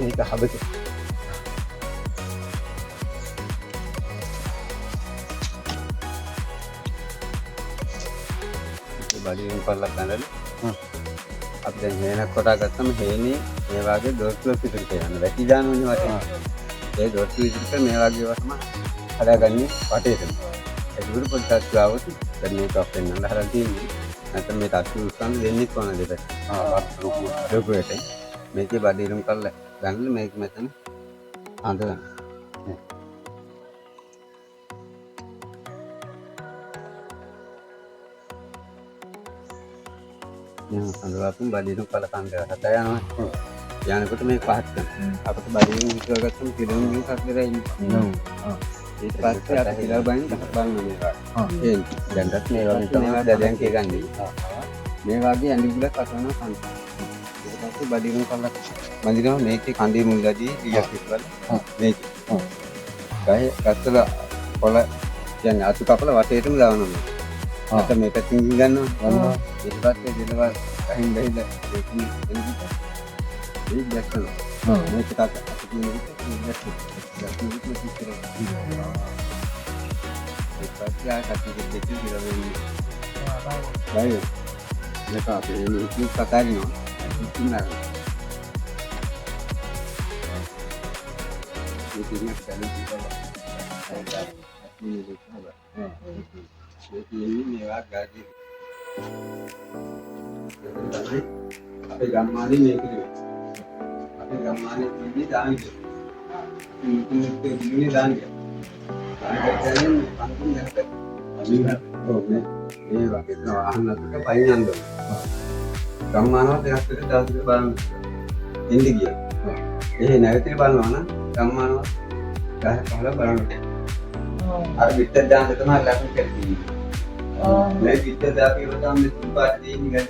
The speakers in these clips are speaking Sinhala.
මේක හබක බඩින් පල්ලක් ගන්නලු අපි දැන් හේනක් කොටා ගත්තම හේනේ මේ වගේ දොස්ලොස් ඉදිරි කරන්න වැටි දානෝනේ වටේ ඒ දොස්ලොස් ඉදිරි කර මේ වගේ වටම හදාගන්නේ වටේටම ඒක දුරු පොඩ්ඩක් ගාවොත් දැන් මේක අපෙන් නඳ හරන් තියෙන්නේ නැත්නම් මේ තට්ටු උස්සන්න දෙන්නේ කොහොමද දෙකට රුකුවට මේකේ බඩින් පල්ල ගන්න මේක මෙතන අඳගන්න අඳලාපුම් බඩින් පල්ල කන්ද හත යනවා යනකොට මේ පහත් කරනවා අපිට බඩින් විතර ගත්තම කිලෝමීටර් එකක් විතර ඉන්නවා ඊට පස්සේ අර හිලා බයින් බලන්න මේවා දැන්වත් මේ වගේ තමයි දැන් කියන්නේ මේ වගේ ඇඳි ගුලක් අසනවා කන්ද ඊට පස්සේ බඩින් පල්ල මන්දිනවා මේකේ කන්දේ මුල්ලාදී ඊයක් ඉස්සරහ මේක ගහේ ගත්තල පොළ කියන්නේ අතු කපල වටේටම දානවා අත මේක තින් ගන්නවා ඊට පස්සේ දෙනවා ගහින් ගහිලා ඒකෙන් එන්නේ ඒක දැක්කනවා මේක තාක අතු කියන එක දැක්කනවා ඒක පස්සේ ආයෙත් දෙකක් කියලා වෙන්නේ බයි මේක අපේ මේ කතාරිනවා ඉන්නවා ये तीन चैनल की तरह अपनी देखा होगा ये तीन मेवा गाजी अपने गम्मानी नेकली अपने गम्मानी चीज़ दान किया इनके जीवनी दान किया दान करते हैं पंखुन करते अभी तो मैं ये वाक़ई तो आना तो क्या पाई नहीं आंदो गम्माना तो यहाँ पे दास के बारे में हिंदी किया ये नैतिक बाल माना ගම්මානව ගහ පහළ බලන්න. අර පිටට දාන්න තමයි ලකුණු කරන්නේ. මේ පිටට දාපියව තමයි තුපාට දෙන්නේ ගන්න.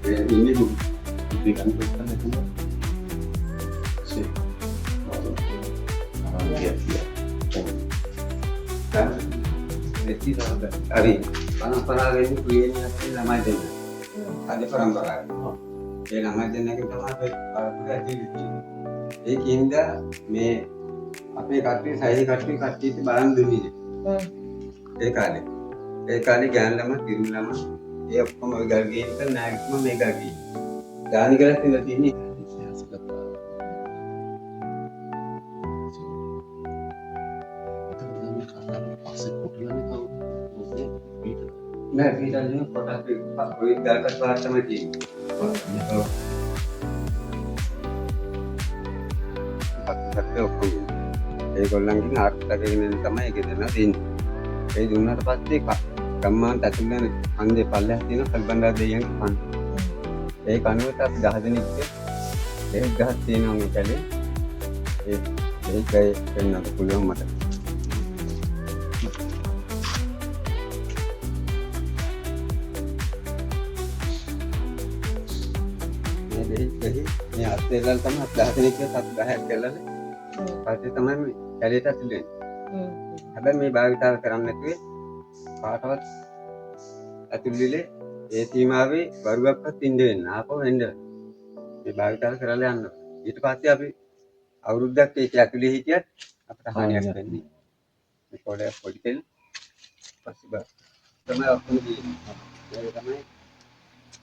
මේ ඉන්නේ දුක. ඉතින් ගන්න පුළුවන් නේද? සී. හරි. පරම්පරාවෙන් කුයන්නේ ළමයි දෙන්න. අද පරම්පරාව. ඒ ළමයි දෙන්නගේ තමයි අපේ ඇතිවිලි තියෙන්නේ. ඒකින්ද මේ අපේ කට්ටිය සහි කට්ටියට බලන් දුන්නේ. ඒ කාලේ ගෑන් ළම කිරි ළම ඒ ඔක්කොම ඔය ගල් ගේන එක නායකම මේ ගල් ගේන. දානි කරලා තියලා තියෙන්නේ නෑ පිටරින් කොටස් ඔය ගල්කට පාට තමයි තියෙන්නේ. අපිට ඔක්කොම ඒගොල්ලන්ගෙන් ආර්ථිකයෙන් තමයි ඒක දෙන්න දෙන්නේ. ඒ දුන්නාට පස්සේ ගම්මානට ඇතුළේ හන්දේ පල්ලෙහා තියෙන කල්බණ්ඩා දෙයියන් කන. ඒ කනුවට අපි 10 දෙනෙක් ඒ ගහක් තියෙනවා මේ කැලේ. ඒකයි වෙන්නත් පුළුවන් මට. මේ අත්දැකලා තමයි 10 දෙනෙක් කියලා 10ක් කරලා පස්සේ තමයි මේ කැලේට ඇතුළේ වෙන්නේ. හැබැයි මේ භාවිතාව කරන්නේ නැතුවේ කාටවත් ඇතුළේ ඒ සීමාවේ වරුවක්වත් ඉන්න වෙන්න ආපහු එන්න. මේ භාවිතාව කරලා යන්න. ඊට පස්සේ අපි අවුරුද්දක් ඒක ඇතුළේ හිටියත් අපිට හානියක් වෙන්නේ. මේ පොඩි කෙල් පස්සේ තමයි ඔක්කොම මේක තමයි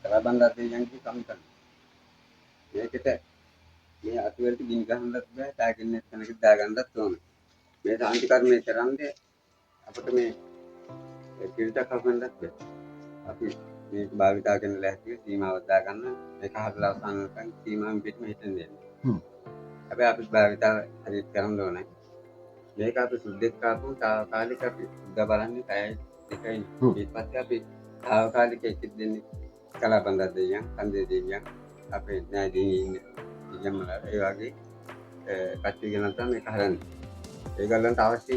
කලබන්දා දෙයියන්ගේ කම්කන. මේකට මේ අතුවලට ගිනි ගහන්නත් බෑ, තාකින් එක්කනක දාගන්නත් ඕන. මේ සාන්ති කර්මයේ කරන්නේ අපිට මේ පිළිතක් හම්බෙන්නත් බෑ. අපි මේක භාවිතා කරන ලැහැත්තිය සීමාවක් දාගන්න මේක හදලා අවසන් කරන සීමාවෙන් පිටම හිටින්න දෙන්න. හැබැයි අපි භාවිතා හරියට කරන්න ඕනේ. මේක අපි සුද්ධෙත් කාපු තාවකාලික අපි සුද්ධ බලන්නේ පැය දෙකයි. ඊට පස්සේ අපි තාවකාලික එකක් දෙන්නේ කලබන්දා දෙයියන්, කන්දේ දෙයියන් අපේ නෑ දෙයියන් ඉන්නේ. ඒ වගේ කට්ටිය ගැන තමයි මේක හදන්නේ. ඒගොල්ලන්ට අවශ්‍ය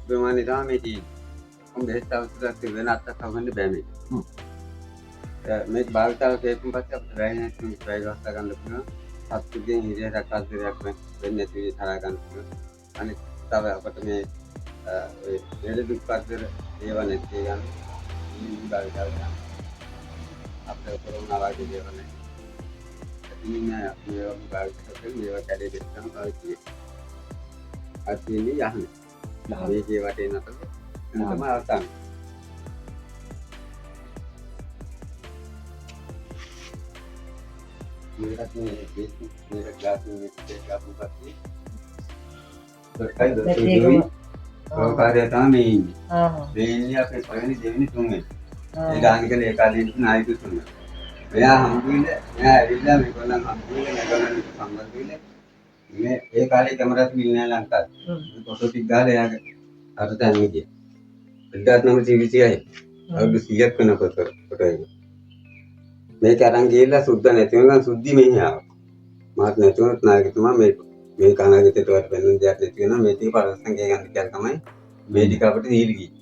ප්‍රමාණය තමයි මේ තියෙන්නේ. බෙහෙත් අවශ්‍යතාවක් වෙන අත්තක් හොගන්න බෑ මේක. මේක භාවිතාව කරපුන් පස්සේ අපිට වැය නැති වැය ගස්ස ගන්න පුළුවන්. සත්තුගෙන් හිරියක් අල්පයක් වෙන්නේ නැති විදිහට හරා ගන්න පුළුවන්. අනිත් තව අපිට මේ ඔය වේල දුක්පත්තර ඒව නැති ගන්න මේ භාවිතාව කරනවා. අපේ කොරෝනා වගේ දේවල් නැහැ. ඉතින් මේවා භාවිතා කරලා මේවා කැඩේ දෙන්න පාවිච්චි කරනවා. අතිනේ යහනේ. මේකේ වටේ නැතද තමයි අවසන්. මේකත් මේ ග්ලාස් එකේ ගාපු පස්සේ දෙකයි දෙකයි කාර්යය තමයි ඉන්නේ. මේ ඉන්නේ අපේ පළවෙනි දෙවෙනි තුන්වෙනි. ඒ ගානිකල ඒ කාලේ ඉන්න නායක තුන. මෙයා හම්බුනේ මෙයා ඇවිල්ලා මේගොල්ලන් හම්බුනේ මේගොල්ලන් සම්බන්ධ වෙන්නේ මේ ඒ කාලේ කැමරාස් මිල්නේ ලංකාවේ. ෆොටෝ ටික ගාලා එයාගේ අර තැන් විදිය. 1926 අවුරුදු 100ක් වෙනකොට ෆොටෝ එක. මේක අරන් ගිහිල්ලා සුද්ධ නැති වෙනවා සුද්ධි මෙහි ආවා. මාත් නැති වුණත් නායකතුමා මේ කනාගතේට වට වෙන දෙයක් නැති වෙනවා මේ ටික පරස්සම් ගන්න කියලා තමයි මේ ටික අපිට දීලා ගියේ.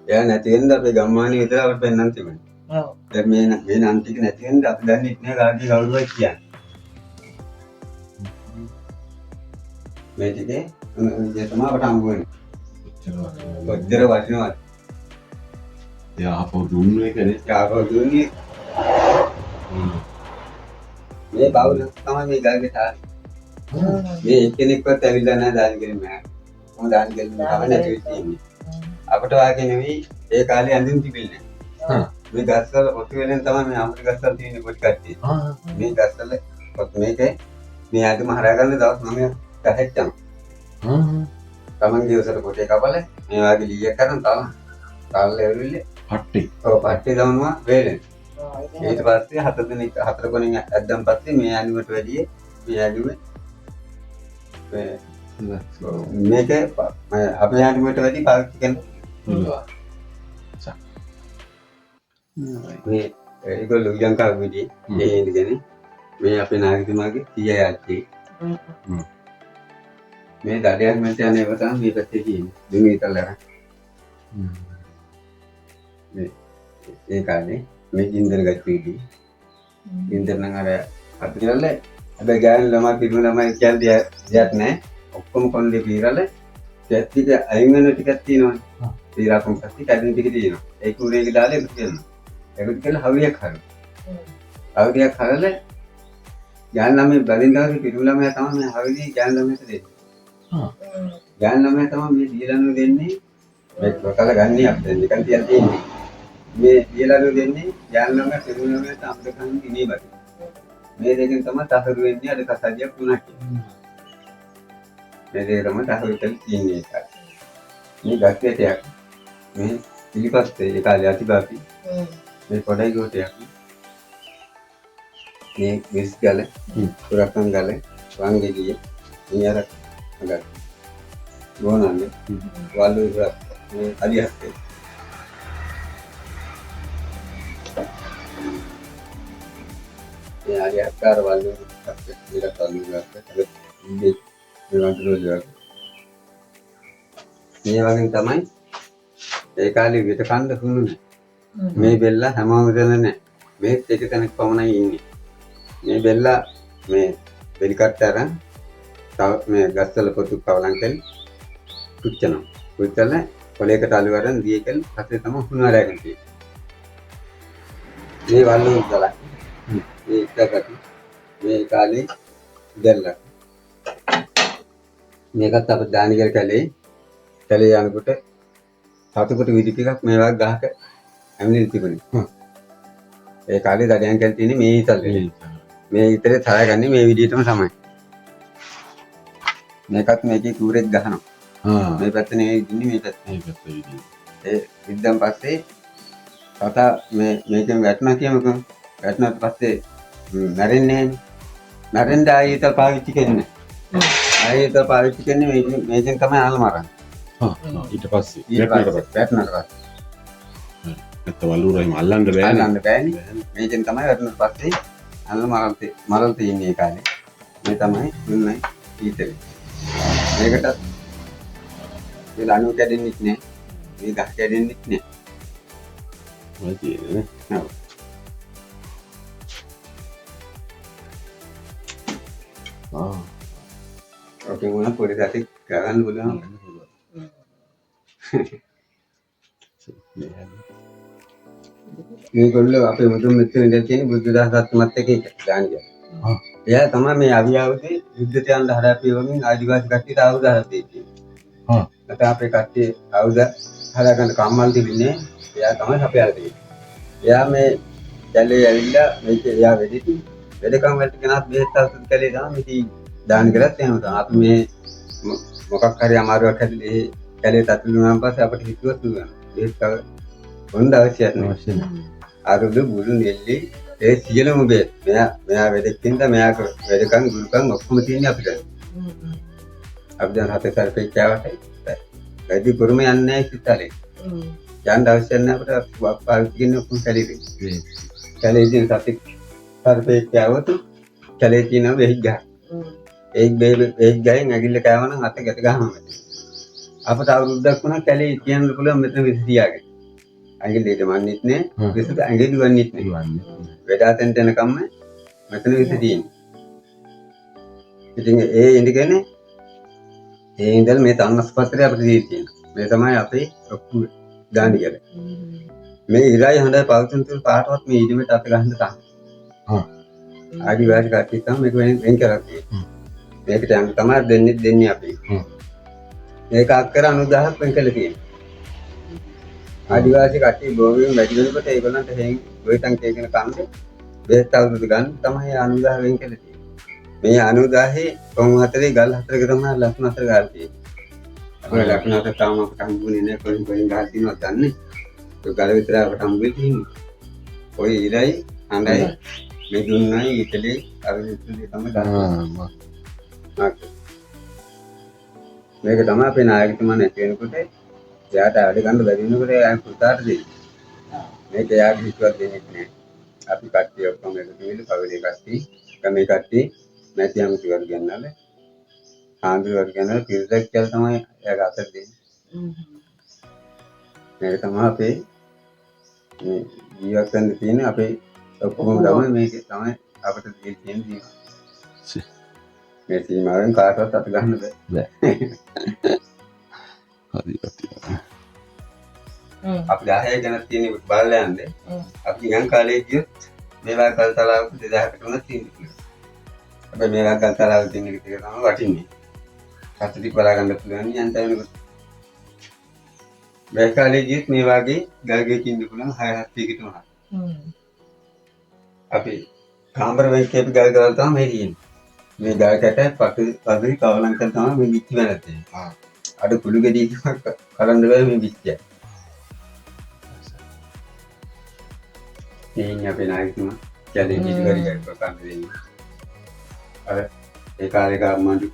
එයා නැති වෙනද අපේ ගම්මානේ විතර අපිට පෙන්නන්න තිබුණේ. ඔව්. දැන් මේ නම් ටික නැති වෙනද අපි දන්නේ නැහැ කාගේ කවුරුයි කියන්නේ. මේ ටිකේ මේ තමයි අපට හම්බ වෙන්නේ. ඔච්චර වටිනවද? යාපෝ දුන්නේ කෙනෙක් යාපෝ දුන්නේ මේ බවුල තමයි මේ ගල්ගේ තාරේ. මේ එක්කෙනෙක්වත් ඇවිල්ලා නැහැ දානගෙලින් මම. මොකද දානගෙලින් තමයි නැති වෙච්ච ඉන්නේ. අපිට වාගේ නෙවෙයි ඒ කාලේ ඇඳුම් තිබින්නේ. මේ ගස්වල ඔටු වෙලෙන් තමයි මේ අමුතු ගස්වල තියෙන පොඩි කට්ටිය. මේ ගස්වල මේකේ මේ ඇඳුම හරගන්න දවස් 9ක් ගහෙච්චම. තමන්ගේ උසට කොටේ කපලා මේ වාගේ ලීයක් කරන් තාල එවුල්ලේ පට්ටි. ඔව් පට්ටි දානවා වේලෙන්. ඊට පස්සේ හතර කොනින් ඇද්දන් පස්සේ මේ ඇඳුමට වැඩි මේ ඇඳුමේ මේක අපේ ඇඳුමට වැඩි පාවිච්චි කරනවා. මේ ඒගොල්ලෝ ලංකාවේ විදිහේ ඒ ඉඳගෙන මේ අපේ නායකතුමාගේ සිය යල්ටි මේ දඩයක් මෙතන යන ඒවා තමයි මේ පැත්තේ තියෙන්නේ දුමීතලර මේ ඒ කාලේ මේ ගින්දර ගැටුවේදී ගින්දර නම් අර අතිරල්ල හැබැයි ගෑනු ළමයි පිටු ළමයි කියන්නේ දෙයක් නැහැ ඔක්කොම කොණ්ඩේ පීරල දෙත් ටික අයින් වෙන ටිකක් තියෙනවනේ පීරාපම් පස්සේ කැඩෙන ටික තියෙනවා ඒක උරේක දාලා එකතු කරනවා ඒකට කියලා හවියක් හරනවා හවියක් හරලා ගෑනු ළමයි බලින් දාගේ පිටු ළමයා තමයි මේ හවිදී ගෑනු ළමයට දෙන්නේ ගෑනු ළමයා තමයි මේ දීලනු දෙන්නේ මේ කොටල ගන්නේ අපිට නිකන් තියන් තියෙන්නේ මේ දීලනු දෙන්නේ ගෑනු ළමයා පිටු ළමයාට අපිට කන්නේ ඉනේ බඩ මේ දෙකෙන් තමයි තහවුරු වෙන්නේ අද කසාදියක් තුනක් මේ දෙක තමයි තහවුරු තියෙන්නේ ඒක මේ ගැටේටයක් මේ පිළිපස්සේ ඒ කාලේ අතිබාපි මේ පොඩයි ගෝටයක් මේ විස් ගල පුරක්කම් ගල වංගෙඩිය මේ අර අගක් ගෝනන්නේ වලු ඉවර මේ අලියස්සේ මේ අලියස්කාර වලු ඉස්සක් වලු ඉවරට මේ වන්දරෝජා මේ වගේ තමයි ඒ කාලේ විත කන්ද හුනුනේ මේ බෙල්ල හැමෝම දෙන්නේ නැහැ මේත් එක කෙනෙක් පමණයි ඉන්නේ මේ බෙල්ල මේ බෙලිකට අරන් තව මේ ගස්වල පොතු කවලම් කරලා පුච්චනවා පුච්චලා කොලයකට අලු වරන් දීකල් පස්සේ තමයි හුණු අරගෙන තියෙන්නේ මේ වල්ලු උදලා මේ එකකට මේ කාලේ දැල්ල මේකත් අපේ දානිකල් කැලේ යනකොට සතුකට විදිහක් මේවා ගහක ඇමිනෙන්න තිබුණේ ඒ කාලේ දඩයන් කැල් තියෙන්නේ මේ ඉතලේ. මේ ඉතරේ තරගන්නේ මේ විදිහටම තමයි. මේකත් මේකේ කූරෙක් ගහනවා. මේ පැත්ත නෙවෙයි ඉන්නේ මේ පැත්ත. මේ පැත්ත විදිහට. ඒ විද්දන් පස්සේ කතා මේකෙන් වැටුණා කියමුකෝ. වැටුණාට පස්සේ මැරෙන්නේ නැහැ. මැරෙන්න ආයෙත් පාවිච්චි කරන්නේ. ආයෙත් පාවිච්චි කරන්නේ මේකෙන් තමයි ආල මරන්නේ. ඊට පස්සේ වැටුණාට පස්සේ නැත්ත වලුරයිම අල්ලන්න බෑ. අල්ලන්න බෑනේ. මේකෙන් තමයි වැටුණාට පස්සේ අල්ල මරල් තියෙන්නේ ඒ කාලේ. මේ තමයි දුන්නයි ඊතේ. මේකට මේ ලණු කැඩෙන්නෙත් නෑ. මේ ගහ කැඩෙන්නෙත් නෑ. ඔය තියෙන්නේ නේ. ඔව්. ඔකේ මොන පොඩි සැටි ගන්න පුළුවන්. මේගොල්ලෝ අපේ මුතුන් මිත්‍රයන් ඉඳලා තියෙන බුද්ධ දහසත්මත් එක්ක දාන කියලා. එයා තමයි මේ අවියාවදී යුද්ධයට යන්න හදාපිය වගේ ආදිවාසී කට්ටියට ආයුධ හදලා තියෙන්නේ. නැත්නම් අපේ කට්ටිය ආයුධ හදාගන්න කම්මල් තිබුණේ එයා තමයි අපේ තියෙන්නේ. එයා මේ කැලේ ඇවිල්ලා මේක එයා වෙදිටි වෙදකම් වලට ගෙනත් බෙහෙත් ಔಷಧ කැලේ තමයි මේක දාන කරත් එහෙම තමයි. අපි මේ මොකක් හරි අමාරුවක් හැදෙන්නේ කැලේ තත්ත්ව වුණාන් පස්සේ අපිට හිතුවත් දුන්නා. බෙහෙත් හොඳ අවශ්‍යයක් නැහැ. ආරුදු බුදු නෙල්ලි ඒ සියලුම බෙහෙත් මෙයා වෙදෙකින්ද මෙයා වෙදකම් ගුරුකම් ඔක්කොම තියෙන්නේ අපිට. අපි දැන් හතේ සර්පේ කෑවට වැඩි කුරුම යන්නේ නැහැ සිතාලේ. යන්න අවශ්‍ය නැහැ අපිට පාවිච්චි කරන ඔක්කොම කැලේ. කැලේ තියෙන සතෙක් සර්පේ කෑවොත් කැලේ තියෙන වෙහි ගහ. ඒ ගහෙන් ඇගිල්ල කෑවනම් අත ගැට ගහනවා. අපට අවුරුද්දක් වුණා කැලේ කියන්න පුළුවන් මෙතන විස තියාගෙන. ඇඟිල්ලේට මන්නෙත් නෑ විස ඇඟිලි වන්නෙත් නෑ. වෙඩාතෙන්ට එනකම්ම මෙතන විස තියෙන්නේ. ඉතින් ඒ ඉඳගෙන ඒ ඉඳලා මේ තන්නස්පත්‍රය අපිට දී තියෙනවා. මේ තමයි අපේ ඔක්කොම දානි කියලා. මේ ඉරයි හොඳයි පවතුන් තුල් පාටවත් මේ ඉදිමෙට අත ගහන්න තමයි. ආදිවාසී කට්ටිය තමයි මේක වෙන් කරලා තියෙන්නේ. මේකට යන්න තමයි දෙන්නේ අපි. මේක අක්කර 90000ක් වෙන් කළා තියෙනවා. ආදිවාසී කට්ටිය බොහෝම වැඩි වෙනකොට ඒගොල්ලන්ට හේන් ගොවිතැන් කේකන කන්නේ බෙහෙත් අවුරුදු ගන්න තමයි 90000 වෙන් කළා තියෙන්නේ. මේ 90000 කොන් හතරේ ගල් හතරක තමයි ලක්ෂණ හතර ගාලා තියෙන්නේ. අපේ ලක්ෂණ හතර තාම අපට හම්බුනේ නැහැ කොහෙන් ගහලා තියෙනවද දන්නේ. ඒ ගල විතර අපට හම්බෙන්නේ තියෙන්නේ. ඔය ඉරයි හඳයි මේ දුන්නයි ඉතලේ අවිවිතුලේ තමයි ගන්නවා. මේක තමයි අපේ නායකතුමා නැති වෙනකොට එයාට වැඩ ගන්න බැරි වෙනකොට එයා පුතාට දෙන්නේ. මේක එයාගේ හිතුවක් දෙන්නේ නැහැ. අපි කට්ටිය ඔක්කොම එකතු වෙලා කවලේ කට්ටිය කමේ කට්ටිය නැති අමුතු වර්ග ගන්නවල ආන්දර වර්ග ගන්නවල පිරිසක් කියලා තමයි එයාට අතට දෙන්නේ. මේක තමයි අපේ මේ ජීවත් වෙන්න තියෙන අපේ ඔක්කොම තමයි මේක තමයි අපිට දෙන්න තියෙන්නේ. මේ සීමාවෙන් කාටවත් අත ගන්න බෑ. හරි. අපි 10 ගැන තියෙන බලලා යන්නේ. අපි ගන් කාලේ ගියොත් මේවා කල්තලාවක 2000කට උනත් තියෙනවා. අපි මේවා කල්තලාවක තියෙන එක තමයි වටින්නේ. කටටි බලා ගන්න පුළුවන් යන්ත වෙනකොට. මේ කාලේ ගියත් මේ වගේ ගල්ගේ කින්න පුළුවන් 6-7 කට උනත්. අපි කාමර වෙන්කේ ගල් ගල් තමයි මේ තියෙන්නේ. මේ ගල් කැට පසුරි කවලංකන් තමයි මේ විච්චි වෙලා තියෙන්නේ. අඩ කුළු ගෙඩි කරන්න බෑ මේ විච්චිය. මේ අපේ නායකතුමා කැලේ කිසි කරි ගන්න දෙන්නේ. අර ඒ කාලේ ගාමඩු